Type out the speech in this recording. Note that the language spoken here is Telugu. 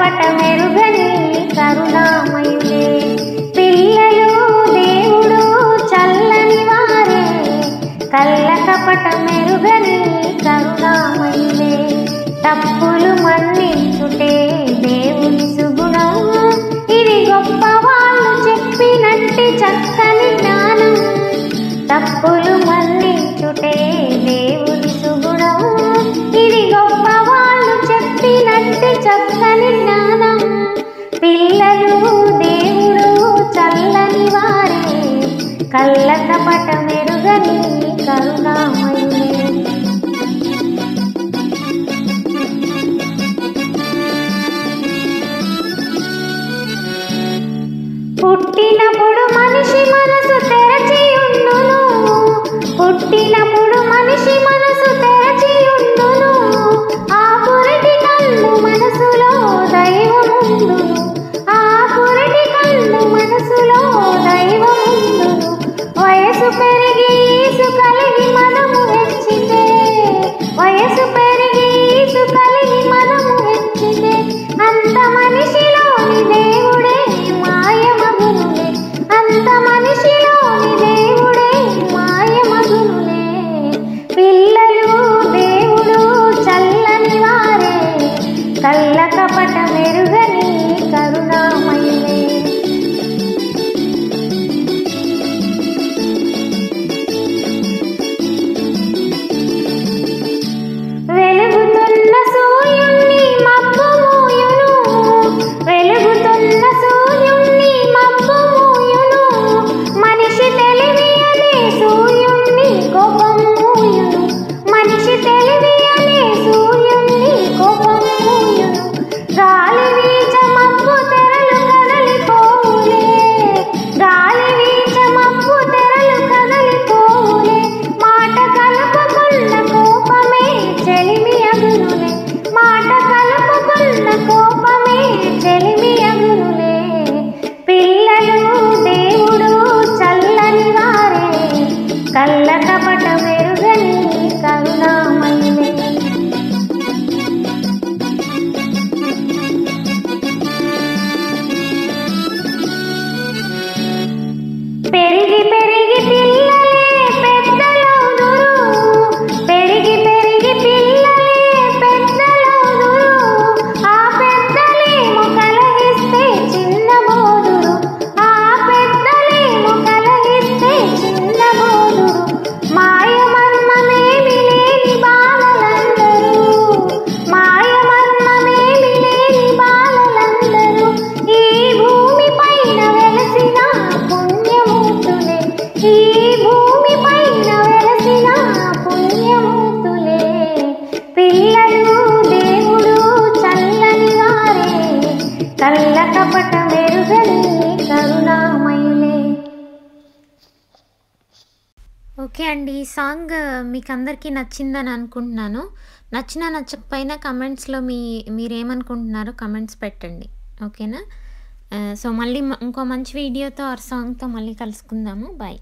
కపట మెరుగని కరుణామయులే పిల్లలు దేవుడు చల్లని వారే కళ్ళ కపట మెరుగని కరుణామయులే తప్పులు మన్నించుటే దేవుని సుగుణం ఇది గొప్ప వాళ్ళు చెప్పినట్టి చక్కని జ్ఞానం తప్పులు మన్నించుటే దేవుని సుగుణం ఇది గొప్ప వాళ్ళు చెప్పినట్టి చక్కని జ్ఞానం పిల్లలు దేవుడు చల్లని వారే కళ్ళ కపట మెరుగని కరుణామయులే పుట్టినప్పుడు మనిషి మనసు తెరచి ఉండును పుట్టినప్పుడు మనిషి మనసు తెరచి ఉండును ఆ పురటి కళ్ళు మనసులో దైవముండును ఆ పురటి కళ్ళు మనసులో దైవముండును వయసు పెరిగి ఈసు కలిగి మనము హెచ్చితే వయసు పెరిగి ఈసు కలిగి మనము హెచ్చితే అంత మనిషిలోని దేవుడే మాయమగునులే అంత మనిషిలోని దేవుడే మాయమగునులే పిల్లలు దేవుడు చల్లని వారే కళ్ళ కపట మెరుగని కరుణామయులే వెలుగుతున్న సూర్యుణ్ణి మబ్బు మూయును వెలుగుతున్న సూర్యుణ్ణి మబ్బు మూయును మనిషి తెలివి అనే సూర్యుణ్ణి కోపం మూయును మనిషి తెలివి అనే సూర్యుణ్ణి కోపం మూయును గాలి వీచ మబ్బు తెరలు కదలిపోవులే గాలి వీచ మబ్బు తెరలు కదలిపోవులే మాట కలుపుకున్న కోపమే చెలిమి అగునులే మాట కలుపుకున్న కోపమే చెలిమి అగునులే పిల్లలు దేవుడు చల్లని వారే కళ్ళ కపట మెరుగని కరుణామయులే పెరిగి పెరిగి పిల్లలే పెద్దలవుదురు పెరిగి పెరిగి పిల్లలే పెద్దలవుదురు ఆ పెద్దలేమో కలగిస్తే చిన్నబోదురు ఆ పెద్దలేమో కలగిస్తే చిన్నబోదురు మాయ మర్మమేమి లేని బాలలందరూ మాయ మర్మమేమి లేని బాలలందరూ ఈ భూమి పైన వెలసిన పుణ్యమూర్తులే ఈ భూమి పైన వెలసిన పుణ్యమూర్తులే పిల్లలు దేవుడు చల్లని వారే కళ్ళ కపట మెరుగని కరుణామయులే ఓకే అండి ఈ సాంగ్ మీకు అందరికీ నచ్చిందని అనుకుంటున్నాను నచ్చకపోయినా కమెంట్స్లో మీరేమనుకుంటున్నారో కమెంట్స్ పెట్టండి ఓకేనా సో మళ్ళీ ఇంకో మంచి వీడియోతో ఆర్ సాంగ్తో మళ్ళీ కలుసుకుందాము బాయ్